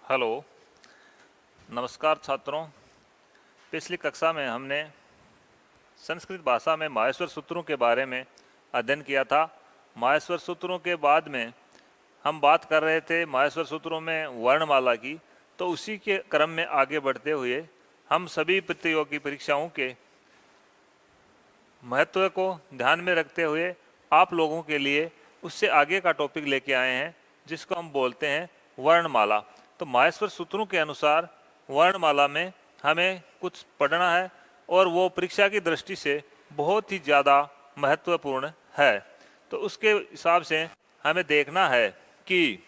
Hello, नमस्कार छात्रों। पिछली कक्षा में हमने संस्कृत भाषा में माहेश्वर सूत्रों के बारे में अध्ययन किया था। माहेश्वर सूत्रों के बाद में हम बात कर रहे थे माहेश्वर सूत्रों में वर्णमाला की। तो उसी के क्रम में आगे बढ़ते हुए हम सभी प्रतियोगी परीक्षाओं के महत्व को ध्यान में रखते हुए आप लोगों के लिए उससे आगे का टॉपिक लेके आए हैं, जिसको हम बोलते हैं वर्णमाला। तो माहेश्वर सूत्रों के अनुसार वर्णमाला में हमें कुछ पढ़ना है और वो परीक्षा की दृष्टि से बहुत ही ज़्यादा महत्वपूर्ण है। तो उसके हिसाब से हमें देखना है कि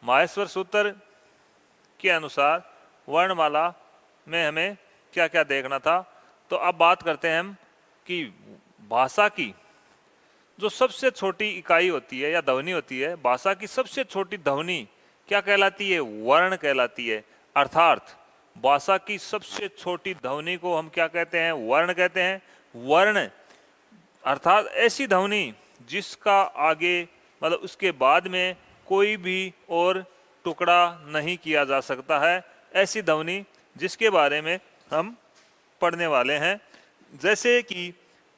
माहेश्वर सूत्र के अनुसार वर्णमाला में हमें क्या क्या देखना था। तो अब बात करते हैं हम कि भाषा की जो सबसे छोटी इकाई होती है या ध्वनि होती है, भाषा की सबसे छोटी ध्वनि क्या कहलाती है? वर्ण कहलाती है। अर्थात भाषा की सबसे छोटी ध्वनि को हम क्या कहते हैं? वर्ण कहते हैं। वर्ण अर्थात ऐसी ध्वनि जिसका आगे मतलब उसके बाद में कोई भी और टुकड़ा नहीं किया जा सकता है, ऐसी ध्वनि जिसके बारे में हम पढ़ने वाले हैं। जैसे कि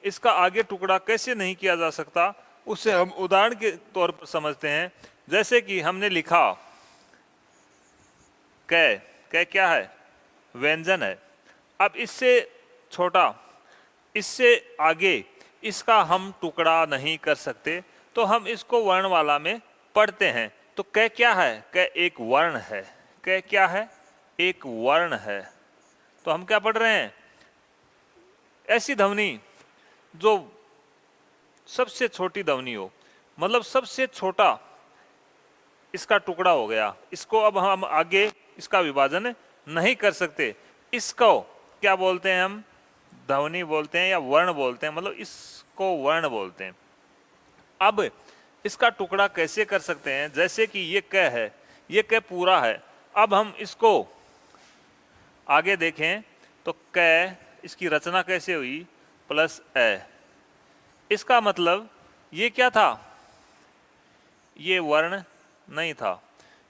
इसका आगे टुकड़ा कैसे नहीं किया जा सकता, उसे हम उदाहरण के तौर पर समझते हैं। जैसे कि हमने लिखा कै, कै क्या है? व्यंजन है। अब इससे छोटा, इससे आगे इसका हम टुकड़ा नहीं कर सकते, तो हम इसको वर्णमाला में पढ़ते हैं। तो कै क्या है? कै एक वर्ण है। कै क्या है? एक वर्ण है। तो हम क्या पढ़ रहे हैं? ऐसी ध्वनि जो सबसे छोटी ध्वनि हो, मतलब सबसे छोटा इसका टुकड़ा हो गया। इसको अब हम आगे इसका विभाजन नहीं कर सकते। इसको क्या बोलते हैं? हम ध्वनि बोलते हैं या वर्ण बोलते हैं, मतलब इसको वर्ण बोलते हैं। अब इसका टुकड़ा कैसे कर सकते हैं? जैसे कि ये क है, ये क पूरा है। अब हम इसको आगे देखें तो क, इसकी रचना कैसे हुई? प्लस ए। इसका मतलब ये क्या था? ये वर्ण नहीं था।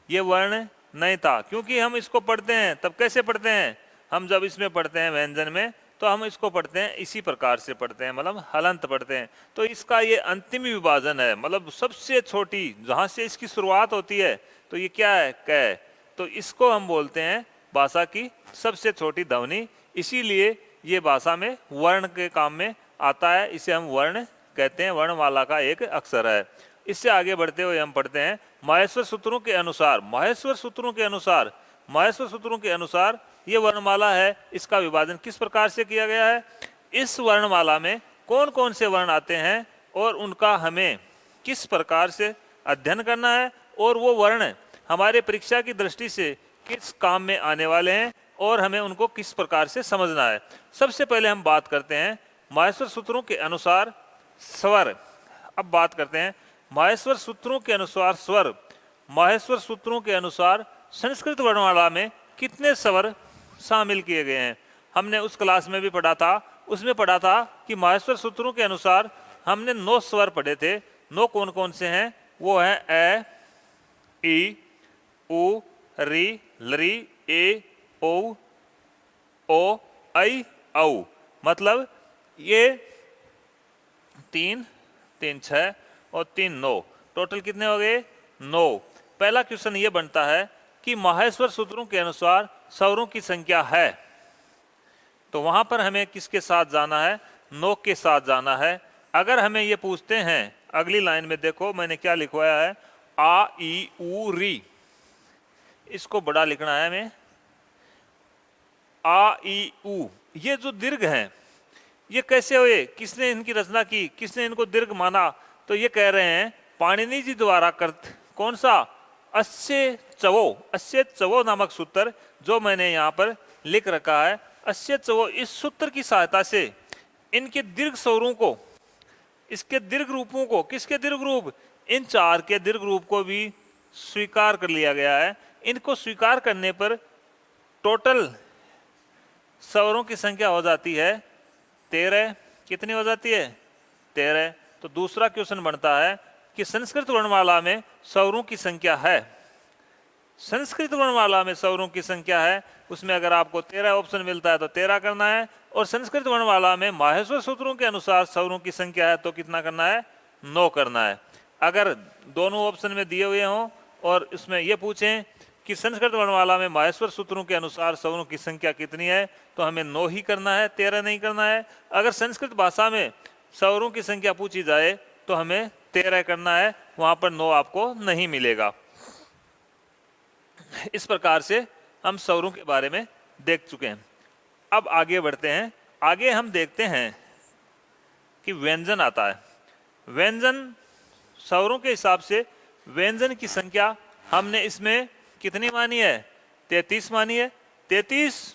ये वर्ण नहीं था, क्योंकि हम इसको पढ़ते हैं तब कैसे पढ़ते हैं? हम जब इसमें पढ़ते हैं व्यंजन में, तो हम इसको पढ़ते हैं इसी प्रकार से पढ़ते हैं, मतलब हलंत पढ़ते हैं। तो इसका ये अंतिम विभाजन है, मतलब सबसे छोटी जहाँ से इसकी शुरुआत होती है, तो ये क्या है? कै। तो इसको हम बोलते हैं भाषा की सबसे छोटी ध्वनि। इसीलिए ये भाषा में वर्ण के काम में आता है। इसे हम वर्ण कहते हैं, वर्णमाला का एक अक्षर है। इससे आगे बढ़ते हुए हम पढ़ते हैं माहेश्वर सूत्रों के अनुसार। माहेश्वर सूत्रों के अनुसार, माहेश्वर सूत्रों के अनुसार ये वर्णमाला है, इसका विभाजन किस प्रकार से किया गया है? इस वर्णमाला में कौन कौन से वर्ण आते हैं और उनका हमें किस प्रकार से अध्ययन करना है, और वो वर्ण हमारे परीक्षा की दृष्टि से किस काम में आने वाले हैं और हमें उनको किस प्रकार से समझना है। सबसे पहले हम बात करते हैं माहेश्वर सूत्रों के अनुसार स्वर। अब बात करते हैं माहेश्वर सूत्रों के अनुसार स्वर। माहेश्वर सूत्रों के अनुसार संस्कृत वर्णमाला में कितने स्वर शामिल किए गए हैं? हमने उस क्लास में भी पढ़ा था। उसमें पढ़ा था कि माहेश्वर सूत्रों के अनुसार हमने 9 स्वर पढ़े थे। 9 कौन कौन से हैं? वो हैं ए, ई, उ, री, लरी, ए, ओ, ऐ, औ। मतलब ये 3, 3 6 और 3 9, टोटल कितने हो गए? 9। पहला क्वेश्चन ये बनता है कि माहेश्वर सूत्रों के अनुसार स्वरों की संख्या है, तो वहां पर हमें किसके साथ जाना है? 9 के साथ जाना है। अगर हमें ये पूछते हैं, अगली लाइन में देखो मैंने क्या लिखवाया है, आ, ई, उ, री। इसको बड़ा लिखना है हमें। आ, ई, उ, ये जो दीर्घ हैं, ये कैसे हुए? किसने इनकी रचना की? किसने इनको दीर्घ माना? तो ये कह रहे हैं पाणिनि जी द्वारा कृत कौन सा? अस्य चवो नामक सूत्र, जो मैंने यहाँ पर लिख रखा है अस्य चवो। इस सूत्र की सहायता से इनके दीर्घ स्वरों को, इसके दीर्घ रूपों को, किसके दीर्घ रूप? इन 4 के दीर्घ रूप को भी स्वीकार कर लिया गया है। इनको स्वीकार करने पर टोटल स्वरों की संख्या हो जाती है 13। कितनी हो जाती है? 13। तो दूसरा क्वेश्चन बनता है कि संस्कृत वर्णमाला में स्वरों की संख्या है संस्कृत वर्णमाला में स्वरों की संख्या है, उसमें अगर आपको 13 ऑप्शन मिलता है तो 13 करना है, और संस्कृत वर्णमाला में माहेश्वर सूत्रों के अनुसार स्वरों की संख्या है तो कितना करना है, 9 करना है। अगर दोनों ऑप्शन में दिए हुए हों और इसमें यह पूछें कि संस्कृत वर्णमाला में माहेश्वर सूत्रों के अनुसार स्वरों की संख्या कितनी है, तो हमें 9 ही करना है, 13 नहीं करना है। अगर संस्कृत भाषा में स्वरों की संख्या पूछी जाए तो हमें 13 करना है, वहाँ पर 9 आपको नहीं मिलेगा। इस प्रकार से हम स्वरों के बारे में देख चुके हैं। अब आगे बढ़ते हैं। आगे हम देखते हैं कि व्यंजन आता है। व्यंजन स्वरों के हिसाब से व्यंजन की संख्या हमने इसमें कितनी मानी है, 33 मानी है। 33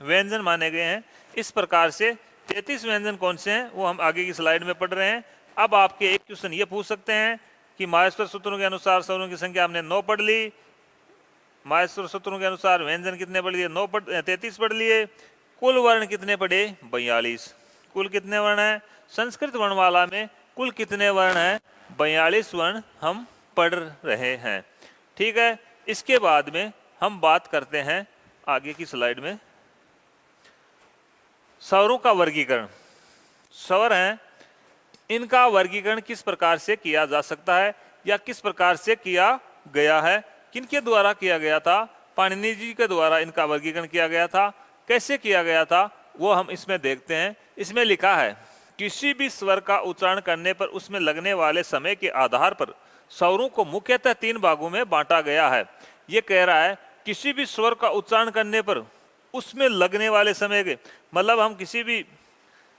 व्यंजन माने गए हैं। इस प्रकार से 33 व्यंजन कौन से हैं वो हम आगे की स्लाइड में पढ़ रहे हैं। अब आपके एक क्वेश्चन ये पूछ सकते हैं कि माहेश्वर सूत्रों के अनुसार स्वरों की संख्या हमने 9 पढ़ ली, माहेश्वर सूत्रों के अनुसार व्यंजन कितने पढ़ लिए, 33 पढ़ लिए। कुल वर्ण कितने पढ़े, 42। कुल कितने वर्ण हैं, संस्कृत वर्णमाला में कुल कितने वर्ण हैं, 42 वर्ण हम पढ़ रहे हैं। ठीक है, इसके बाद में हम बात करते हैं आगे की स्लाइड में स्वरों का वर्गीकरण। स्वर हैं, इनका वर्गीकरण किस प्रकार से किया जा सकता है या किस प्रकार से किया गया है, किनके द्वारा किया गया था, पाणिनि जी के द्वारा इनका वर्गीकरण किया गया था। कैसे किया गया था वो हम इसमें देखते हैं। इसमें लिखा है किसी भी स्वर का उच्चारण करने पर उसमें लगने वाले समय के आधार पर स्वरों को मुख्यतः 3 भागों में बांटा गया है। ये कह रहा है किसी भी स्वर का उच्चारण करने पर उसमें लगने वाले समय के, मतलब हम किसी भी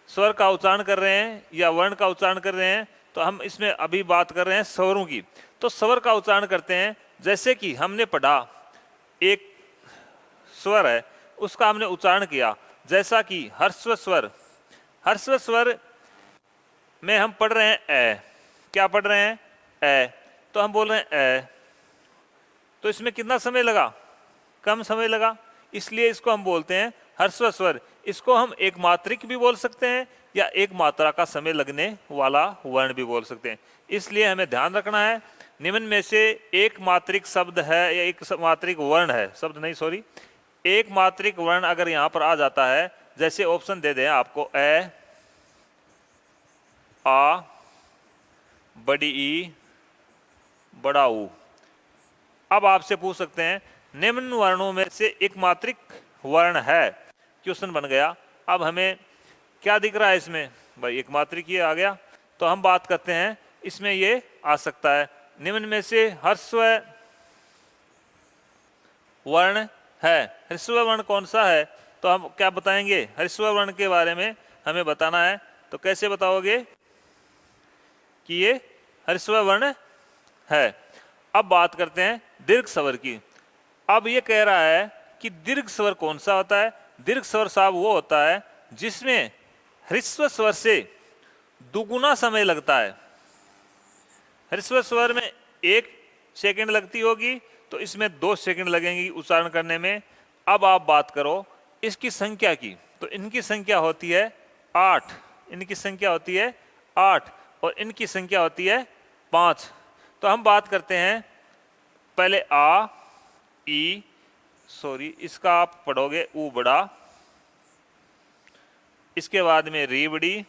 स्वर का उच्चारण कर रहे हैं या वर्ण का उच्चारण कर रहे हैं, तो हम इसमें अभी बात कर रहे हैं स्वरों की। तो स्वर का उच्चारण करते हैं, जैसे कि हमने पढ़ा एक स्वर है उसका हमने उच्चारण किया, जैसा कि ह्रस्व स्वर। ह्रस्व स्वर में हम पढ़ रहे हैं ए, क्या पढ़ रहे हैं, ए, तो हम बोल रहे हैं ए, तो इसमें कितना समय लगा, कम समय लगा, इसलिए इसको हम बोलते हैं ह्रस्व स्वर। इसको हम एक मात्रिक भी बोल सकते हैं या एक मात्रा का समय लगने वाला वर्ण भी बोल सकते हैं। इसलिए हमें ध्यान रखना है निम्न में से एक मात्रिक शब्द है या एक मात्रिक वर्ण है, शब्द नहीं सॉरी, एक मात्रिक वर्ण अगर यहाँ पर आ जाता है, जैसे ऑप्शन दे दें आपको ए, आ, बड़ी ई, बड़ा ऊ। अब आपसे पूछ सकते हैं निम्न वर्णों में से एक मात्रिक वर्ण है, क्वेश्चन बन गया। अब हमें क्या दिख रहा है इसमें, भाई एक मात्रिक ये आ गया, तो हम बात करते हैं इसमें ये आ सकता है निम्न में से ह्रस्व वर्ण है। ह्रस्व वर्ण कौन सा है, तो हम क्या बताएंगे, ह्रस्व वर्ण के बारे में हमें बताना है। तो कैसे बताओगे कि ये ह्रस्व वर्ण है। अब बात करते हैं दीर्घ स्वर की। अब ये कह रहा है कि दीर्घ स्वर कौन सा होता है। दीर्घ स्वर साहब वो होता है जिसमें ह्रस्व स्वर से दुगुना समय लगता है। ह्रस्व स्वर में 1 सेकंड लगती होगी, तो इसमें 2 सेकंड लगेंगी उच्चारण करने में। अब आप बात करो इसकी संख्या की, तो इनकी संख्या होती है 8, इनकी संख्या होती है 8 और इनकी संख्या होती है 5। तो हम बात करते हैं पहले आ, ई, सॉरी इसका आप पढ़ोगे ऊ बड़ा, इसके बाद में री बड़ी,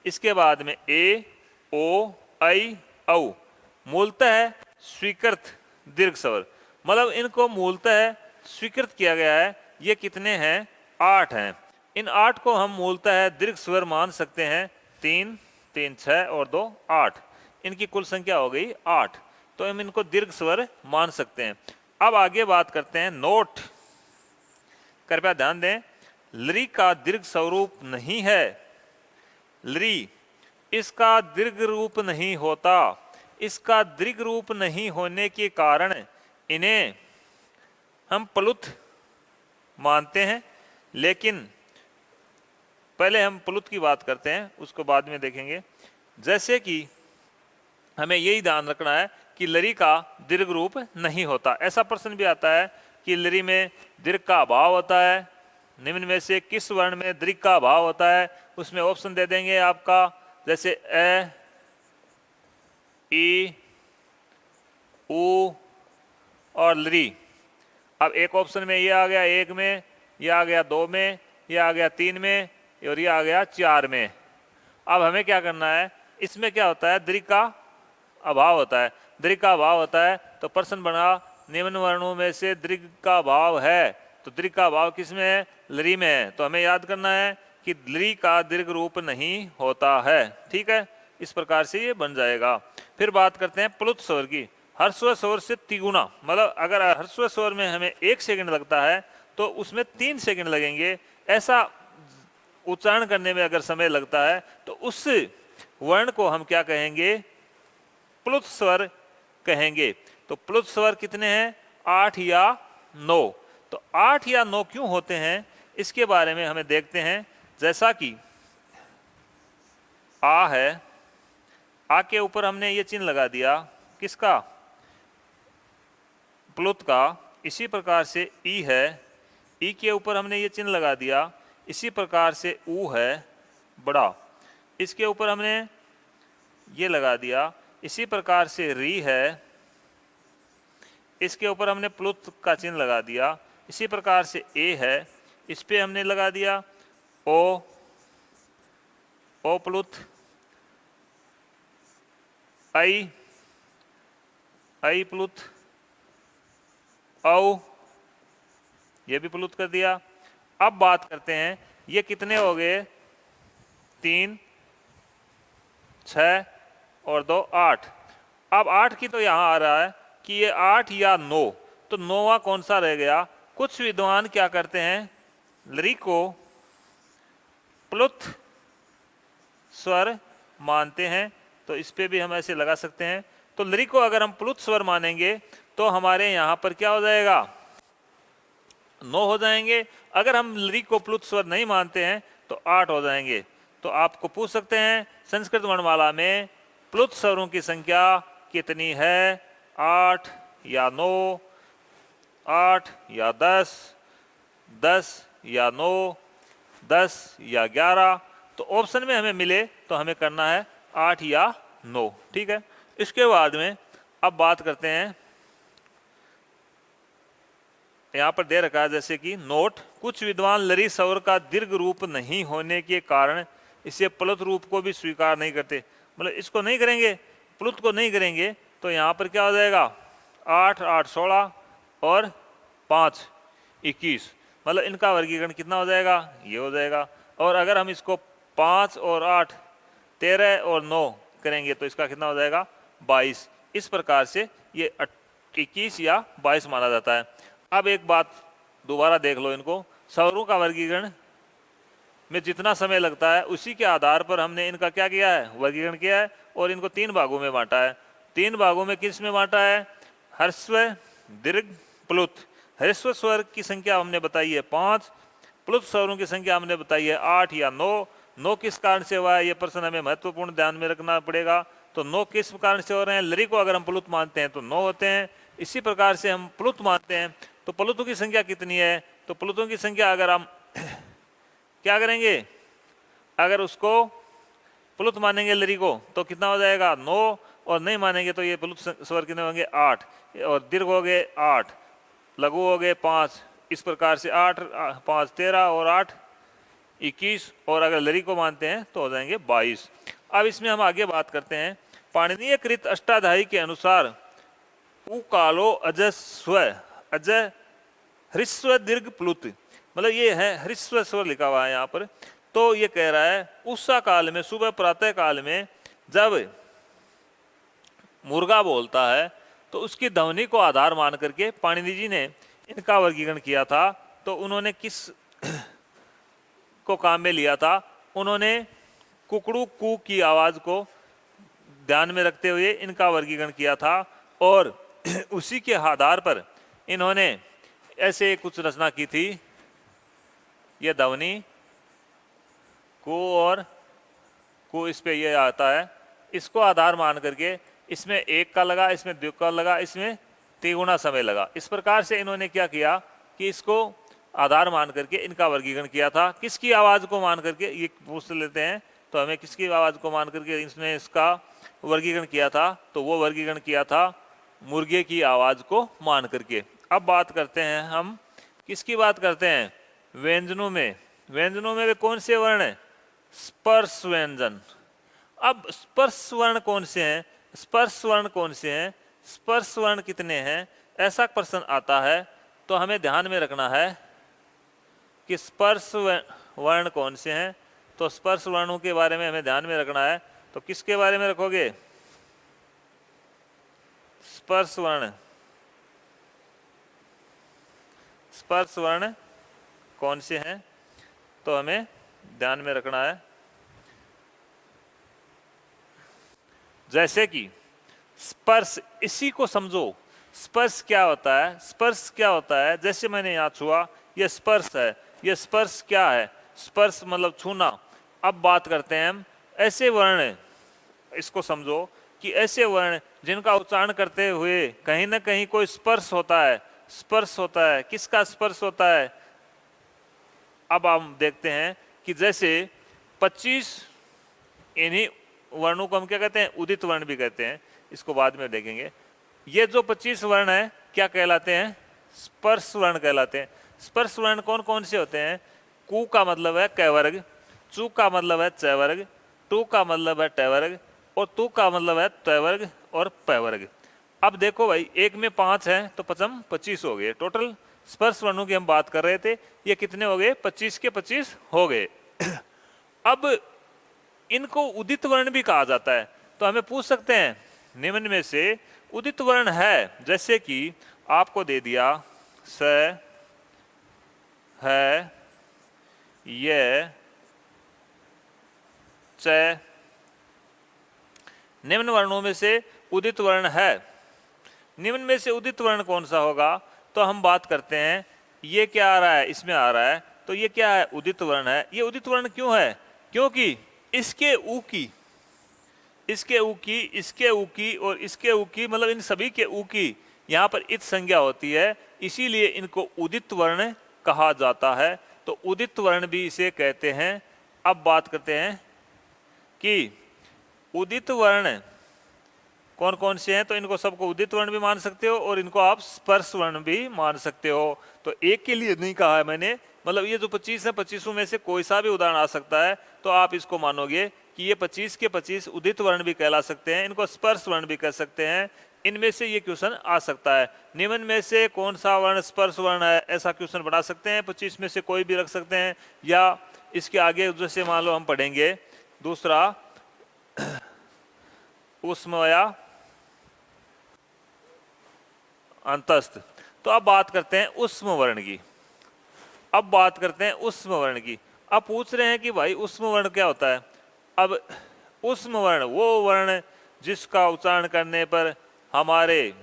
इसके बाद में ए, ओ, आई, औ। मूलतः है स्वीकृत दीर्घ स्वर, मतलब इनको मूलतः स्वीकृत किया गया है। ये कितने हैं, 8 हैं। इन 8 को हम मूलतः दीर्घ स्वर मान सकते हैं। 3, 3, 6 और 2, 8। इनकी कुल संख्या हो गई 8, तो हम इनको दीर्घ स्वर मान सकते हैं। अब आगे बात करते हैं नोट। कृपया ध्यान दें, लरी का दीर्घ स्वरूप नहीं है। लरी इसका दीर्घ रूप नहीं होता। इसका दीर्घ रूप नहीं होने के कारण इन्हें हम प्लुत मानते हैं। लेकिन पहले हम प्लुत की बात करते हैं, उसको बाद में देखेंगे। जैसे कि हमें यही ध्यान रखना है कि लरी का दीर्घ रूप नहीं होता। ऐसा प्रश्न भी आता है कि लरी में दीर्घ का अभाव होता है, निम्न में से किस वर्ण में दीर्घ का अभाव होता है। उसमें ऑप्शन दे देंगे आपका, जैसे ए, ई, ऊ, और लरी। अब एक ऑप्शन में ये आ गया 1 में, ये आ गया 2 में, ये आ गया 3 में और ये आ गया 4 में। अब हमें क्या करना है, इसमें क्या होता है, दीर्घ का अभाव होता है। दीर्घ का अभाव होता है तो प्रश्न बना निम्न वर्णों में से दीर्घ का अभाव है, तो दीर्घ का अभाव किस में है, लरी में है। तो हमें याद करना है कि लरी का दीर्घ रूप नहीं होता है। ठीक है, इस प्रकार से ये बन जाएगा। फिर बात करते हैं प्लुत स्वर की। ह्रस्व स्वर से तिगुना, मतलब अगर ह्रस्व स्वर में हमें 1 सेकंड लगता है तो उसमें 3 सेकंड लगेंगे। ऐसा उच्चारण करने में अगर समय लगता है तो उस वर्ण को हम क्या कहेंगे, प्लुत स्वर कहेंगे। तो प्लुत स्वर कितने हैं, 8 या 9। तो 8 या 9 क्यों होते हैं इसके बारे में हमें देखते हैं। जैसा कि आ है, आ के ऊपर हमने ये चिन्ह लगा दिया किसका, प्लुत का। इसी प्रकार से ई है, ई के ऊपर हमने ये चिन्ह लगा दिया। इसी प्रकार से ऊ है बड़ा, इसके ऊपर हमने ये लगा दिया। इसी प्रकार से री है, इसके ऊपर हमने प्लुत का चिन्ह लगा दिया। इसी प्रकार से ए है, इस पे हमने लगा दिया ओ, ओ प्लुत। आई, आई प्लुत। औ, ये भी प्लुत कर दिया। अब बात करते हैं ये कितने हो गए, 3, 6 और 2 8। अब 8 की तो यहाँ आ रहा है कि ये 8 या 9, तो 9वां कौन सा रह गया। कुछ विद्वान क्या करते हैं, लरी को प्लुत स्वर मानते हैं, तो इस पे भी हम ऐसे लगा सकते हैं। तो लरी को अगर हम प्लुत स्वर मानेंगे तो हमारे यहाँ पर क्या हो जाएगा, 9 हो जाएंगे। अगर हम लरी को प्लुत स्वर नहीं मानते हैं तो 8 हो जाएंगे। तो आपको पूछ सकते हैं संस्कृत वर्णमाला में प्लुत स्वरों की संख्या कितनी है, 8 या 9, 8 या 10, 10 या 9, 10 या 11। तो ऑप्शन में हमें मिले तो हमें करना है 8 या 9। ठीक है, इसके बाद में अब बात करते हैं, यहाँ पर दे रखा है जैसे कि नोट, कुछ विद्वान लरी स्वर का दीर्घ रूप नहीं होने के कारण इसे प्लुत रूप को भी स्वीकार नहीं करते। मतलब इसको नहीं करेंगे, प्लुत को नहीं करेंगे, तो यहाँ पर क्या हो जाएगा, 8 8 16 और 5 21। मतलब इनका वर्गीकरण कितना हो जाएगा, ये हो जाएगा। और अगर हम इसको 5 और 8 13 और 9 करेंगे तो इसका कितना हो जाएगा, 22। इस प्रकार से ये 21 या 22 माना जाता है। अब एक बात दोबारा देख लो, इनको स्वरों का वर्गीकरण में जितना समय लगता है उसी के आधार पर हमने इनका क्या किया है, वर्गीकरण किया है और इनको 3 भागों में बांटा है। 3 भागों में किस में बांटा है, ह्रस्व, दीर्घ, प्लुत। ह्रस्व स्वर की संख्या हमने बताई है 5, प्लुत स्वरों की संख्या हमने बताई है 8 या 9। 9 किस कारण से हुआ है, ये प्रश्न हमें महत्वपूर्ण ध्यान में रखना पड़ेगा। तो 9 किस कारण से हो रहे हैं, लरी को अगर हम प्लुत मानते हैं तो 9 होते हैं। इसी प्रकार से हम प्लुत मानते हैं तो प्लुतों की संख्या कितनी है, तो प्लुतों की संख्या अगर हम क्या करेंगे, अगर उसको प्लुत मानेंगे लरी को तो कितना हो जाएगा, 9, और नहीं मानेंगे तो ये प्लुत स्वर कितने होंगे, 8, और दीर्घ हो गए 8, लघु हो गए 5। इस प्रकार से 8 5 13 और 8 21, और अगर लरी को मानते हैं तो हो जाएंगे 22। अब इसमें हम आगे बात करते हैं, पाणिनीय कृत अष्टाध्यायी के अनुसार उकालो अजस्व, अजय ह्रस्व दीर्घ प्लुत, मतलब ये है ह्रस्व स्वर लिखा हुआ है यहाँ पर। तो ये कह रहा है उषा काल में, सुबह प्रातः काल में जब मुर्गा बोलता है तो उसकी ध्वनि को आधार मान करके पाणिनि जी ने इनका वर्गीकरण किया था। तो उन्होंने किस को काम में लिया था, उन्होंने कुकड़ू कू की आवाज को ध्यान में रखते हुए इनका वर्गीकरण किया था, और उसी के आधार पर इन्होंने ऐसे कुछ रचना की थी। ये ध्वनि को और को इस पे ये आता है, इसको आधार मान करके इसमें 1 का लगा, इसमें 2 का लगा, इसमें 3 गुना समय लगा। इस प्रकार से इन्होंने क्या किया कि इसको आधार मान करके इनका वर्गीकरण किया था। किसकी आवाज़ को मान करके ये पूछ लेते हैं, तो हमें किसकी आवाज़ को मान करके इसने इसका वर्गीकरण किया था, तो वो वर्गीकरण किया था मुर्गे की आवाज को मान करके। अब बात करते हैं हम, किसकी बात करते हैं? व्यंजनों में। व्यंजनों में वे कौन से वर्ण हैं? स्पर्श व्यंजन। अब स्पर्श वर्ण कौन से हैं? स्पर्श वर्ण कौन से हैं? स्पर्श वर्ण कितने हैं? ऐसा प्रश्न आता है तो हमें ध्यान में रखना है कि स्पर्श वर्ण कौन से हैं। तो स्पर्श वर्णों के बारे में हमें ध्यान में रखना है। तो किसके बारे में रखोगे? स्पर्श वर्ण। स्पर्श वर्ण कौन से हैं तो हमें ध्यान में रखना है। जैसे कि स्पर्श, इसी को समझो। स्पर्श क्या होता है? स्पर्श क्या होता है? जैसे मैंने यहाँ छुआ, यह स्पर्श है। यह स्पर्श क्या है? स्पर्श मतलब छूना। अब बात करते हैं हम ऐसे वर्ण, इसको समझो कि ऐसे वर्ण जिनका उच्चारण करते हुए कहीं ना कहीं कोई स्पर्श होता है। स्पर्श होता है, किसका स्पर्श होता है? अब हम देखते हैं कि जैसे 25, इन्हीं वर्णों को हम क्या कहते हैं? उदित वर्ण भी कहते हैं। इसको बाद में देखेंगे। ये जो 25 वर्ण है क्या कहलाते हैं? स्पर्श वर्ण कहलाते हैं। स्पर्श वर्ण कौन कौन से होते हैं? कु का मतलब है क वर्ग, चू का मतलब है च वर्ग, टू का मतलब है ट वर्ग, और तू का मतलब है त वर्ग और प वर्ग। अब देखो भाई, एक में 5 है तो पचम 25 हो गए। टोटल स्पर्श वर्णों की हम बात कर रहे थे, ये कितने हो गए? 25 के 25 हो गए। अब इनको उदित वर्ण भी कहा जाता है। तो हमें पूछ सकते हैं निम्न में से उदित वर्ण है, जैसे कि आपको दे दिया स, है, ये, च, निम्न वर्णों में से उदित वर्ण है। निम्न में से उदित वर्ण कौन सा होगा? तो हम बात करते हैं, ये क्या आ रहा है? इसमें आ रहा है, तो ये क्या है? उदित वर्ण है। ये उदित वर्ण क्यों है? क्योंकि इसके ऊ की, इसके ऊ की, इसके ऊ की और इसके ऊ की, मतलब इन सभी के ऊ की यहाँ पर इत संज्ञा होती है, इसीलिए इनको उदित वर्ण कहा जाता है। तो उदित वर्ण भी इसे कहते हैं। अब बात करते हैं कि उदित वर्ण कौन कौन से हैं। तो इनको सबको उदित वर्ण भी मान सकते हो और इनको आप स्पर्श वर्ण भी मान सकते हो। तो एक के लिए नहीं कहा है मैंने, मतलब ये जो 25 है, 25 में से कोई सा भी उदाहरण आ सकता है, तो आप इसको मानोगे कि ये 25 के 25 उदित वर्ण भी कहला सकते हैं, इनको स्पर्श वर्ण भी कह सकते हैं। इनमें से ये क्वेश्चन आ सकता है। निम्न में से कौन सा वर्ण स्पर्श वर्ण है, ऐसा क्वेश्चन बना सकते हैं। 25 में से कोई भी रख सकते हैं, या इसके आगे जैसे मान लो हम पढ़ेंगे दूसरा उष्म या अंतस्थ। तो अब बात करते हैं उष्म वर्ण की। अब बात करते हैं उष्म वर्ण की। अब पूछ रहे हैं कि भाई उष्म वर्ण क्या होता है? अब उष्म वर्ण वो वर्ण जिसका उच्चारण करने पर हमारे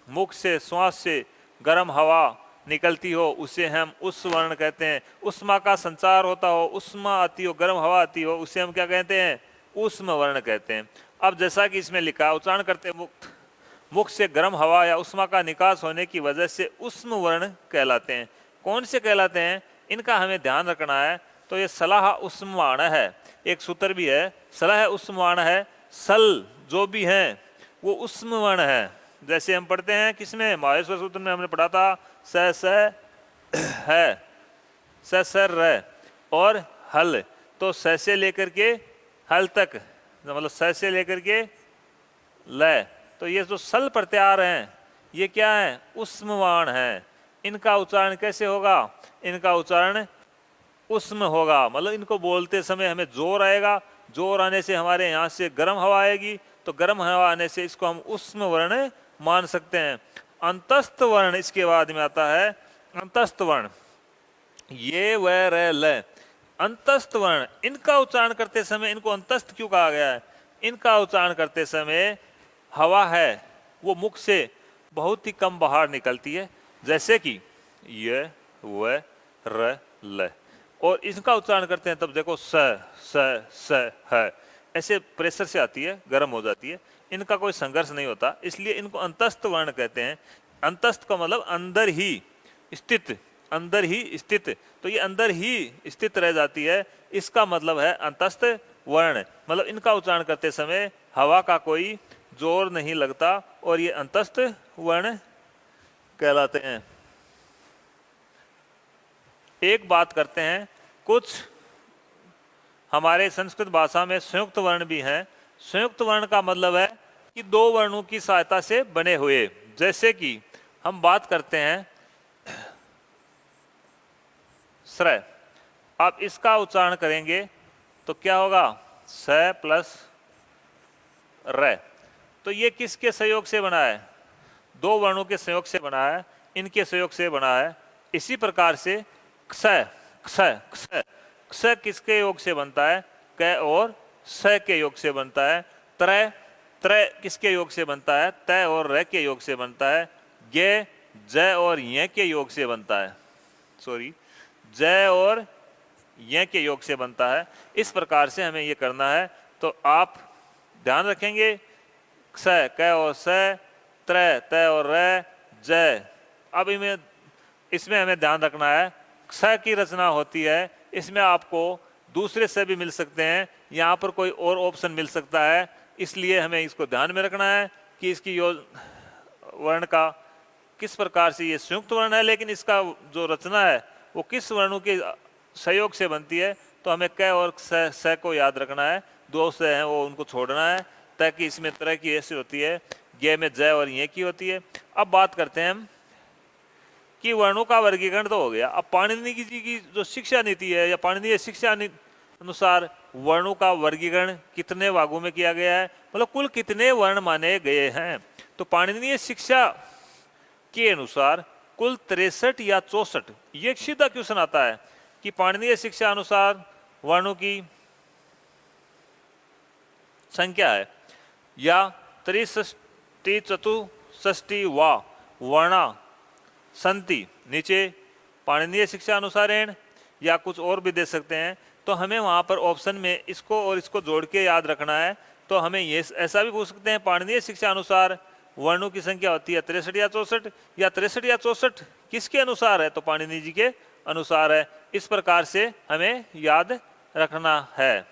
मुख से, श्वास से गर्म हवा निकलती हो, उसे हम उष्म वर्ण कहते हैं। उष्मा का संचार होता हो, उष्मा आती हो, गर्म हवा आती हो, उसे हम क्या कहते हैं? उष्म वर्ण कहते हैं। अब जैसा कि इसमें लिखा, उच्चारण करते मुख से गर्म हवा या उष्मा का निकास होने की वजह से उष्म वर्ण कहलाते हैं। कौन से कहलाते हैं? इनका हमें ध्यान रखना है। तो ये सलाह उष्मवाण है, एक सूत्र भी है, सलाह उष्मवाण है। सल जो भी हैं वो उष्मवर्ण है। जैसे हम पढ़ते हैं किसमें? माहेश्वर सूत्र में हमने पढ़ा था, स है, स र और हल। तो स से लेकर के हल तक, मतलब स से लेकर के ल, तो ये जो सल प्रत्याहार हैं ये क्या है? उष्मवाण है। इनका उच्चारण कैसे होगा? इनका उच्चारण उष्म होगा, मतलब इनको बोलते समय हमें जोर आएगा। जोर आने से हमारे यहाँ से गर्म हवा आएगी, तो गर्म हवा आने से इसको हम उष्म वर्ण मान सकते हैं। अंतस्थ वर्ण इसके बाद में आता है। अंतस्थ वर्ण ये व र ल, अंतस्थ वर्ण, इनका उच्चारण करते समय इनको अंतस्थ क्यों कहा गया है? इनका उच्चारण करते समय हवा है वो मुख से बहुत ही कम बाहर निकलती है, जैसे कि ये व र ल, और इसका उच्चारण करते हैं तब देखो स है, ऐसे प्रेशर से आती है, गर्म हो जाती है। इनका कोई संघर्ष नहीं होता, इसलिए इनको अंतस्थ वर्ण कहते हैं। अंतस्थ का मतलब अंदर ही स्थित, अंदर ही स्थित, तो ये अंदर ही स्थित रह जाती है, इसका मतलब है अंतस्थ वर्ण। मतलब इनका उच्चारण करते समय हवा का कोई जोर नहीं लगता और ये अंतस्थ वर्ण कहलाते हैं। एक बात करते हैं, कुछ हमारे संस्कृत भाषा में संयुक्त वर्ण भी हैं। संयुक्त वर्ण का मतलब है कि दो वर्णों की सहायता से बने हुए। जैसे कि हम बात करते हैं श्रय, आप इसका उच्चारण करेंगे तो क्या होगा, स प्लस र। तो ये किसके सहयोग से बना है, दो वर्णों के सहयोग से बना है, इनके सहयोग से बना है। इसी प्रकार से क्ष क्ष क्ष क्ष किसके योग से बनता है, क और स के योग से बनता है। त्रय त्रय किसके योग से बनता है, तय और र के योग से बनता है। गे ज और य के योग से बनता है, सॉरी ज और य के योग से बनता है। इस प्रकार से हमें ये करना है। तो आप ध्यान रखेंगे, क्ष क और स, त्रय तय और र, ज। अब इसमें हमें ध्यान रखना है, क्ष की रचना होती है, इसमें आपको दूसरे से भी मिल सकते हैं, यहाँ पर कोई और ऑप्शन मिल सकता है। इसलिए हमें इसको ध्यान में रखना है कि इसकी वर्ण का किस प्रकार से ये संयुक्त वर्ण है, लेकिन इसका जो रचना है वो किस वर्णों के सहयोग से बनती है। तो हमें क और स को याद रखना है, दो से हैं वो उनको छोड़ना है, ताकि इसमें तरह की ऐसी होती है, गे में ज और ये की होती है। अब बात करते हैं हम कि वर्णों का वर्गीकरण तो हो गया। अब पाणिनि जी की जो शिक्षा नीति है या पाणिनीय शिक्षा अनुसार वर्णों का वर्गीकरण कितने भागों में किया गया है, मतलब कुल कितने वर्ण माने गए हैं। तो पाणिनीय शिक्षा के अनुसार कुल 63 या 64, ये सीधा क्वेश्चन आता है कि पाणिनीय शिक्षा अनुसार वर्णों की संख्या है या 63 64 वा वर्णा संति नीचे पाणिनीय शिक्षा अनुसारेण, या कुछ और भी दे सकते हैं। तो हमें वहाँ पर ऑप्शन में इसको और इसको जोड़ के याद रखना है। तो हमें ये ऐसा भी पूछ सकते हैं, पाणिनीय शिक्षा अनुसार वर्णों की संख्या होती है 63 या 64, या 63 या 64 किसके अनुसार है, तो पाणिनि जी के अनुसार है। इस प्रकार से हमें याद रखना है।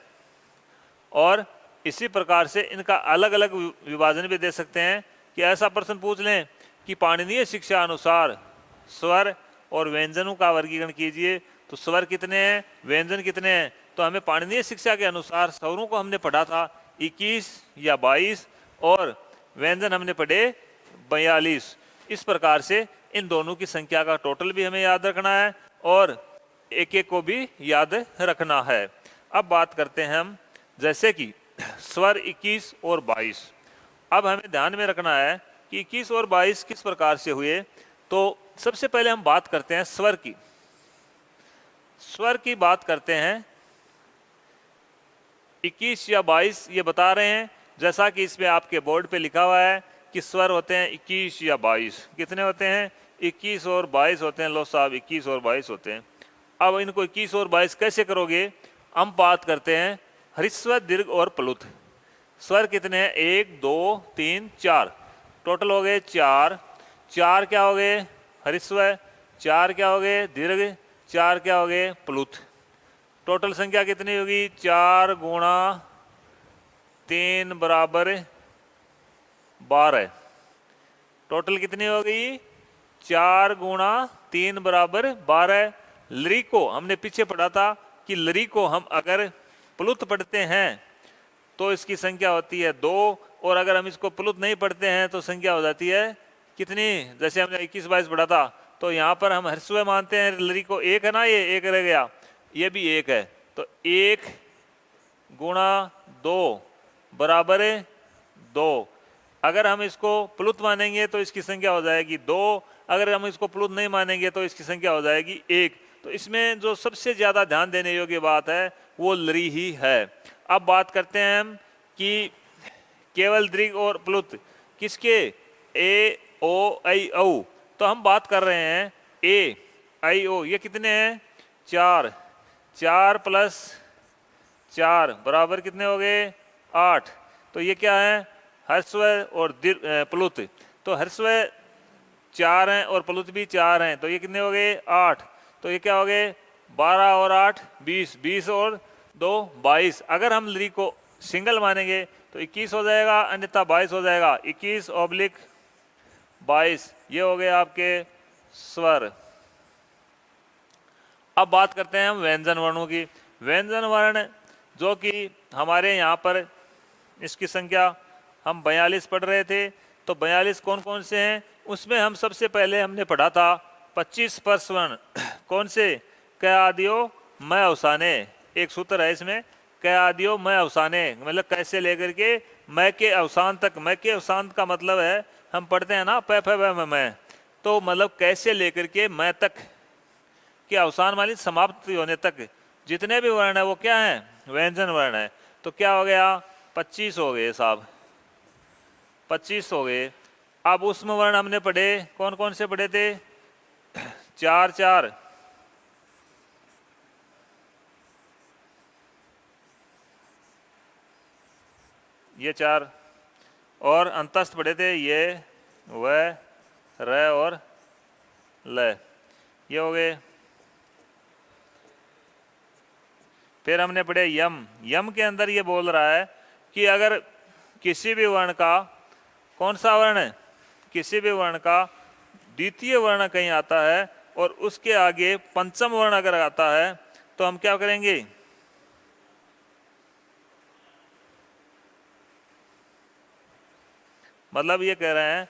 और इसी प्रकार से इनका अलग अलग विभाजन भी दे सकते हैं कि ऐसा प्रश्न पूछ लें कि पाणिनीय शिक्षा अनुसार स्वर और व्यंजनों का वर्गीकरण कीजिए। तो स्वर कितने हैं, व्यंजन कितने हैं। तो हमें पाणिनीय शिक्षा के अनुसार स्वरों को हमने पढ़ा था 21 या 22 और व्यंजन हमने पढ़े 42। इस प्रकार से इन दोनों की संख्या का टोटल भी हमें याद रखना है और एक एक को भी याद रखना है। अब बात करते हैं हम, जैसे कि स्वर 21 और 22। अब हमें ध्यान में रखना है कि 21 और 22 किस प्रकार से हुए। तो सबसे पहले हम बात करते हैं स्वर की। स्वर की बात करते हैं, 21 या 22 ये बता रहे हैं, जैसा कि इसमें आपके बोर्ड पे लिखा हुआ है कि स्वर होते हैं 21 या 22। कितने होते हैं, 21 और 22 होते हैं। लो साहब 21 और 22 होते हैं। अब इनको 21 और 22 कैसे करोगे, हम बात करते हैं ह्रस्व दीर्घ और प्लुत। स्वर कितने हैं, 1 2 3 4, टोटल हो गए 4। 4 क्या हो गए ह्रस्व, 4 क्या हो गए दीर्घ, 4 क्या हो गए प्लुत। टोटल संख्या कितनी होगी, 4 गुणा 3 बराबर 12। टोटल कितनी हो गई, 4 गुणा 3 बराबर 12। लरी को हमने पीछे पढ़ा था कि लरी को हम अगर प्लुत पढ़ते हैं तो इसकी संख्या होती है 2, और अगर हम इसको प्लुत नहीं पढ़ते हैं तो संख्या हो जाती है कितनी, जैसे हमने 21 22 पढ़ा था। तो यहाँ पर हम ह्रस्व मानते हैं, लरी को 1 है ना, ये 1 रह गया, ये भी 1 है। तो 1 गुणा 2 बराबर 2। अगर हम इसको प्लुत मानेंगे तो इसकी संख्या हो जाएगी 2, अगर हम इसको प्लुत नहीं मानेंगे तो इसकी संख्या हो जाएगी 1। तो इसमें जो सबसे ज़्यादा ध्यान देने योग्य बात है वो लरी ही है। अब बात करते हैं हम कि केवल दीर्घ और प्लुत किसके, ए ओ आई औ। तो हम बात कर रहे हैं ए आई ओ, ये कितने हैं 4। 4 प्लस 4 बराबर कितने हो गए 8। तो ये क्या है, ह्रस्व और प्लुत। तो ह्रस्व 4 हैं और प्लुत भी 4 हैं, तो ये कितने हो गए 8। तो ये क्या हो गए 12 और 8 20, 20 और 2 22। अगर हम लरी को सिंगल मानेंगे तो 21 हो जाएगा, अन्यथा 22 हो जाएगा। 21/22 ये हो गए आपके स्वर। अब बात करते हैं हम व्यंजन वर्णों की। व्यंजन वर्ण जो कि हमारे यहाँ पर इसकी संख्या हम 42 पढ़ रहे थे, तो 42 कौन कौन से हैं? उसमें हम सबसे पहले हमने पढ़ा था 25 स्पर्श वर्ण। कौन से? क आदियो मैं अवसाने, एक सूत्र है इसमें, क आदियो मैं अवसाने, मतलब कैसे लेकर के मैं के अवसान तक। मैं के अवसान का मतलब है, हम पढ़ते हैं ना प फ व मैं, तो मतलब कैसे लेकर के मैं तक के अवसान वाली समाप्ति होने तक जितने भी वर्ण है वो क्या है? व्यंजन वर्ण है। तो क्या हो गया? 25 हो गए साहब, 25 हो गए। अब उसमें वर्ण हमने पढ़े, कौन कौन से पढ़े थे? 4 4, ये 4, और अंतस्थ पढ़े थे ये व र और ल, ये हो गए। फिर हमने पढ़े यम। यम के अंदर ये बोल रहा है कि अगर किसी भी वर्ण का, कौन सा वर्ण है? किसी भी वर्ण का द्वितीय वर्ण कहीं आता है और उसके आगे पंचम वर्ण अगर आता है तो हम क्या करेंगे? मतलब ये कह रहे हैं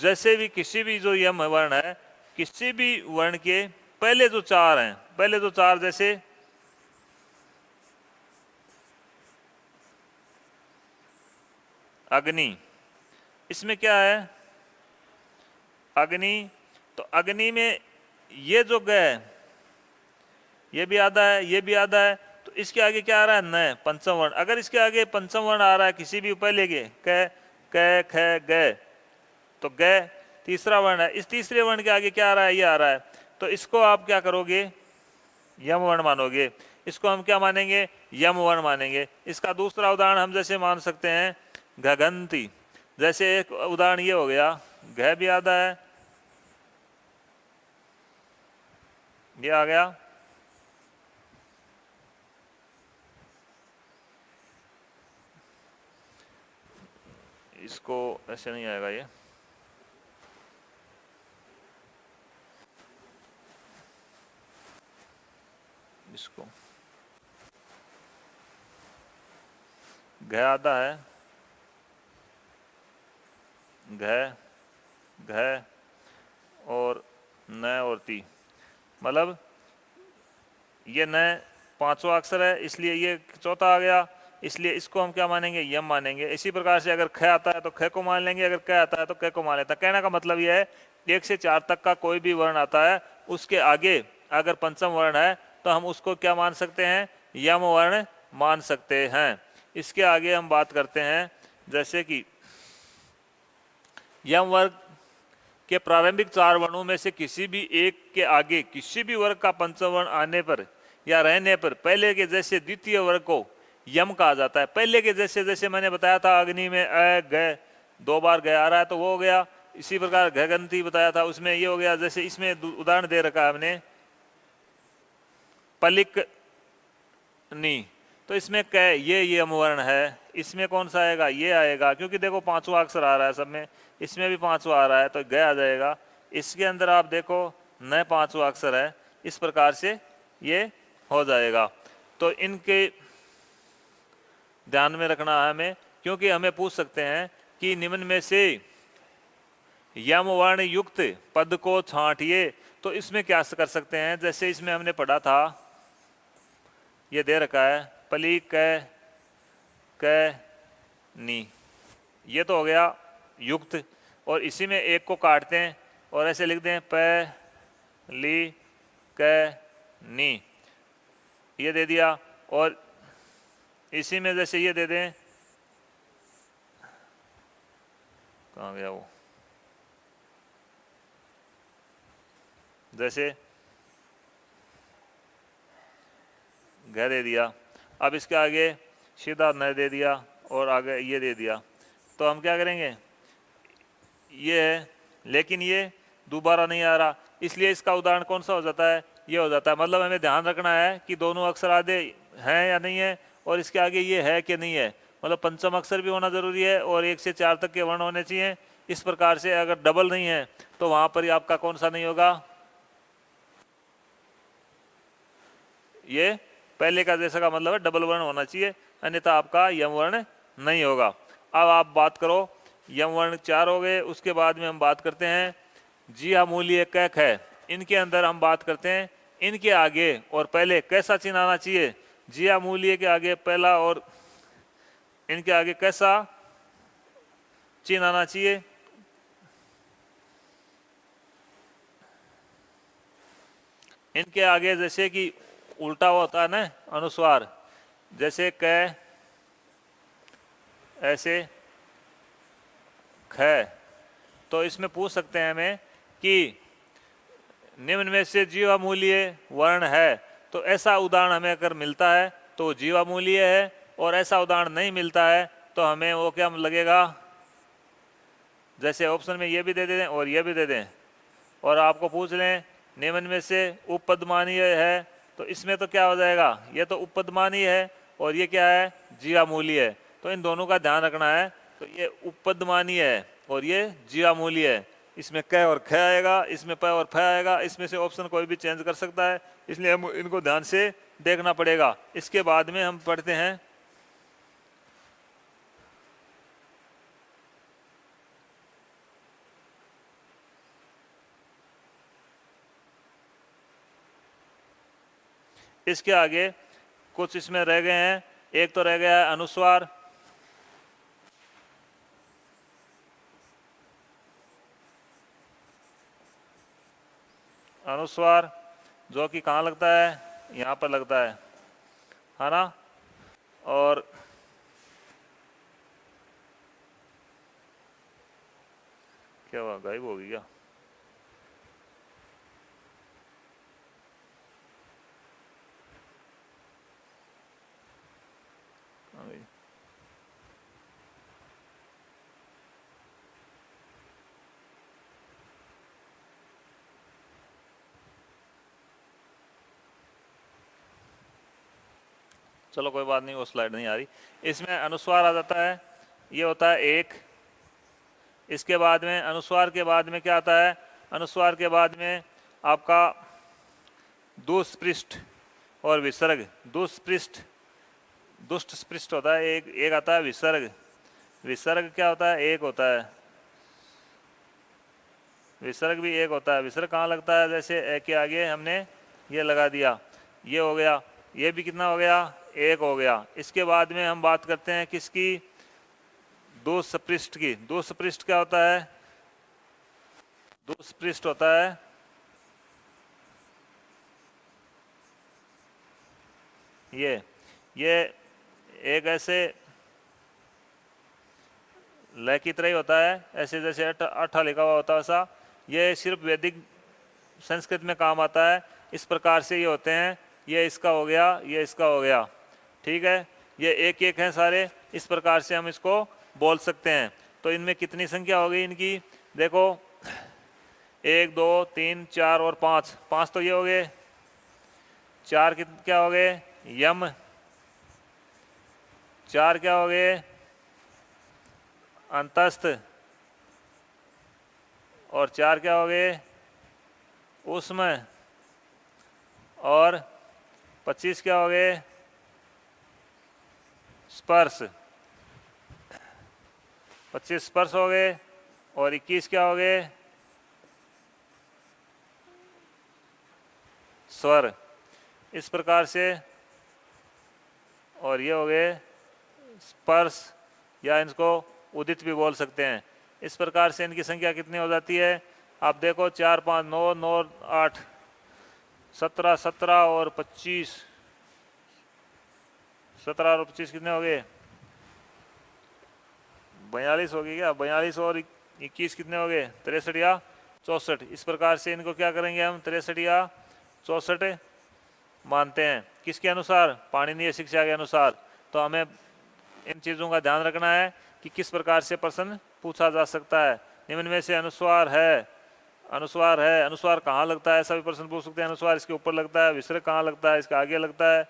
जैसे भी किसी भी जो यम वर्ण है, किसी भी वर्ण के पहले जो 4 हैं, पहले जो 4 जैसे अग्नि, इसमें क्या है? अग्नि, तो अग्नि में ये जो ग है ये भी आधा है, ये भी आधा है, तो इसके आगे क्या आ रहा है? न, पंचम वर्ण। अगर इसके आगे पंचम वर्ण आ रहा है किसी भी पहले के, क क ख ग, तो ग तीसरा वर्ण है, इस तीसरे वर्ण के आगे क्या आ रहा है? ये आ रहा है, तो इसको आप क्या करोगे? यम वर्ण मानोगे। इसको हम क्या मानेंगे? यम वर्ण मानेंगे। इसका दूसरा उदाहरण हम जैसे मान सकते हैं घगंती। जैसे एक उदाहरण ये हो गया, घ भी आधा है, ये आ गया, इसको ऐसे नहीं आएगा, ये इसको घ आधा है, घ घ और न और ती, मतलब ये न पांचवा अक्षर है इसलिए ये चौथा आ गया, इसलिए इसको हम क्या मानेंगे? यम मानेंगे। इसी प्रकार से अगर ख आता है तो ख को मान लेंगे, अगर क आता है तो क को मान लेता है। कहने का मतलब यह है 1 से 4 तक का कोई भी वर्ण आता है उसके आगे अगर पंचम वर्ण है तो हम उसको क्या मान सकते हैं? यम वर्ण मान सकते हैं। इसके आगे हम बात करते हैं जैसे कि यम वर्ग के प्रारंभिक 4 वर्णों में से किसी भी एक के आगे किसी भी वर्ग का पंचम वर्ण आने पर या रहने पर पहले के जैसे द्वितीय वर्ग को यम कहा जाता है। पहले के जैसे, जैसे मैंने बताया था अग्नि में अ ग 2 बार ग आ रहा है तो वो हो गया। इसी प्रकार घगंती बताया था, उसमें ये हो गया। जैसे इसमें उदाहरण दे रखा है हमने पलिक नी, तो इसमें क ये यम वर्ण है, इसमें कौन सा आएगा? ये आएगा, क्योंकि देखो 5वां अक्षर आ रहा है सब में, इसमें भी 5वां आ रहा है तो ग आ जाएगा। इसके अंदर आप देखो न 5वां अक्षर है, इस प्रकार से ये हो जाएगा। तो इनके ध्यान में रखना है हमें, क्योंकि हमें पूछ सकते हैं कि निम्न में से यम वर्ण युक्त पद को छांटिए, तो इसमें क्या कर सकते हैं? जैसे इसमें हमने पढ़ा था, ये दे रखा है पली क नी, ये तो हो गया युक्त, और इसी में एक को काटते हैं और ऐसे लिख दें प ली क नी, ये दे दिया। और इसी में जैसे ये दे दें, कहाँ गया वो, जैसे घ दे दिया, अब इसके आगे सीधा न दे दिया और आगे ये दे दिया, तो हम क्या करेंगे? ये है, लेकिन ये दोबारा नहीं आ रहा, इसलिए इसका उदाहरण कौन सा हो जाता है? ये हो जाता है। मतलब हमें ध्यान रखना है कि दोनों अक्षर आधे हैं या नहीं है और इसके आगे ये है कि नहीं है। मतलब पंचम अक्षर भी होना जरूरी है और 1 से 4 तक के वर्ण होने चाहिए। इस प्रकार से अगर डबल नहीं है तो वहां पर आपका कौन सा नहीं होगा, ये पहले का जैसा का मतलब है डबल वर्ण होना चाहिए, अन्यथा आपका यम वर्ण नहीं होगा। अब आप बात करो, यम वर्ण 4 हो गए। उसके बाद में हम बात करते हैं जी मूल्य कैक है। इनके अंदर हम बात करते हैं इनके आगे और पहले कैसा चिन्ह आना चाहिए। जी मूल्य के आगे पहला और इनके आगे कैसा चिन्ह आना चाहिए। इनके आगे जैसे कि उल्टा होता है ना अनुस्वार, जैसे क ऐसे ख, तो इसमें पूछ सकते हैं हमें कि निम्न में से जीवामूल्य वर्ण है, तो ऐसा उदाहरण हमें अगर मिलता है तो जीवामूल्य है, और ऐसा उदाहरण नहीं मिलता है तो हमें वो क्या लगेगा, जैसे ऑप्शन में ये भी दे दें और ये भी दे दें, और आपको पूछ लें निम्न में से उपपदमानीय है, तो इसमें तो क्या हो जाएगा, ये तो उपपदमानीय है और ये क्या है जीवामूल्य है। तो इन दोनों का ध्यान रखना है। तो ये उपपदमानीय है और ये जीवामूल्य है। इसमें क और ख आएगा, इसमें प और फ आएगा, इसमें से ऑप्शन कोई भी चेंज कर सकता है, इसलिए हम इनको ध्यान से देखना पड़ेगा। इसके बाद में हम पढ़ते हैं इसके आगे कुछ इसमें रह गए हैं। एक तो रह गया है अनुस्वार, अनुस्वार जो कि कहाँ लगता है, यहाँ पर लगता है ना। और क्या हुआ, गायब हो गई क्या? चलो कोई बात नहीं, वो स्लाइड नहीं आ रही। इसमें अनुस्वार आ जाता है, ये होता है एक। इसके बाद में अनुस्वार के बाद में क्या आता है, अनुस्वार के बाद में आपका दुष्पृष्ठ और विसर्ग। दुष्पृष्ठ दुष्ट स्पृष्ट होता है एक, एक आता है विसर्ग। विसर्ग क्या होता है, एक होता है। विसर्ग भी एक होता है। विसर्ग कहाँ लगता है, जैसे ए के आगे हमने ये लगा दिया, ये हो गया, ये भी कितना हो गया, एक हो गया। इसके बाद में हम बात करते हैं किसकी, दुष्पृष्ठ की। दुष्पृष्ठ क्या होता है, दुष्पृष्ठ होता है ये एक ऐसे लय की तरह ही होता है, ऐसे जैसे अठा लिखा हुआ होता है वैसा। ये सिर्फ वैदिक संस्कृत में काम आता है। इस प्रकार से ये होते हैं, ये इसका हो गया, ये इसका हो गया, ठीक है। ये एक एक हैं सारे, इस प्रकार से हम इसको बोल सकते हैं। तो इनमें कितनी संख्या हो गई इनकी, देखो 1 2 3 4 और 5, 5 तो ये हो गए। 4 क्या हो गए, यम। 4 क्या हो गए, अंतस्थ। और 4 क्या हो गए, उष्म। और 25 क्या हो गए, स्पर्श। 25 स्पर्श हो गए। और 21 क्या हो गए, स्वर। इस प्रकार से, और ये हो गए स्पर्श, या इनको उदित भी बोल सकते हैं। इस प्रकार से इनकी संख्या कितनी हो जाती है, आप देखो 4 5 9 9 8 17 17 और 25, 17 और 25 कितने हो गए, 42 हो गई क्या। 42 और 21 कितने हो गए, 63 या 64। इस प्रकार से इनको क्या करेंगे हम, 63 या 64 मानते हैं। किसके अनुसार, पाणिनीय शिक्षा के अनुसार। तो हमें इन चीज़ों का ध्यान रखना है कि किस प्रकार से प्रश्न पूछा जा सकता है। निम्न में से अनुस्वार है, अनुस्वार है, अनुस्वार कहाँ लगता है, ऐसा भी प्रश्न पूछ सकते हैं। अनुस्वार इसके ऊपर लगता है, विसर्ग कहाँ लगता है, इसके आगे लगता है,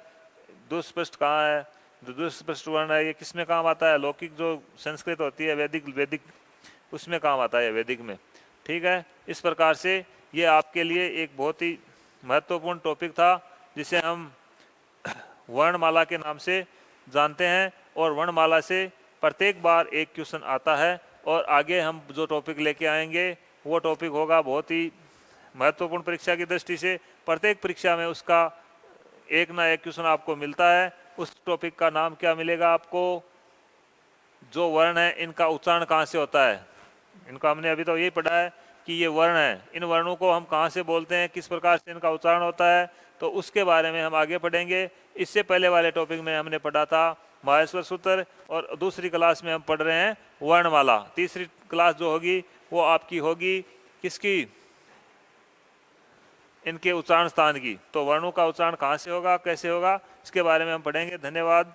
दुष्पृष्ठ कहाँ है, जो दुष्प्रष्ट वर्ण है ये किस में काम आता है? लौकिक जो संस्कृत होती है, वैदिक उसमें काम आता है, वैदिक में। ठीक है, इस प्रकार से ये आपके लिए एक बहुत ही महत्वपूर्ण टॉपिक था जिसे हम वर्णमाला के नाम से जानते हैं। और वर्णमाला से प्रत्येक बार एक क्वेश्चन आता है, और आगे हम जो टॉपिक लेके आएंगे वो टॉपिक होगा बहुत ही महत्वपूर्ण परीक्षा की दृष्टि से। प्रत्येक परीक्षा में उसका एक ना एक क्वेश्चन आपको मिलता है। उस टॉपिक का नाम क्या मिलेगा आपको? जो वर्ण है इनका उच्चारण कहाँ से होता है। इनका हमने अभी तो यही पढ़ा है कि ये वर्ण है, इन वर्णों को हम कहाँ से बोलते हैं, किस प्रकार से इनका उच्चारण होता है, तो उसके बारे में हम आगे पढ़ेंगे। इससे पहले वाले टॉपिक में हमने पढ़ा था माहेश्वर सूत्र, और दूसरी क्लास में हम पढ़ रहे हैं वर्णमाला। तीसरी क्लास जो होगी वो आपकी होगी किसकी? इनके उच्चारण स्थान की। तो वर्णों का उच्चारण कहाँ से होगा, कैसे होगा, इसके बारे में हम पढ़ेंगे। धन्यवाद।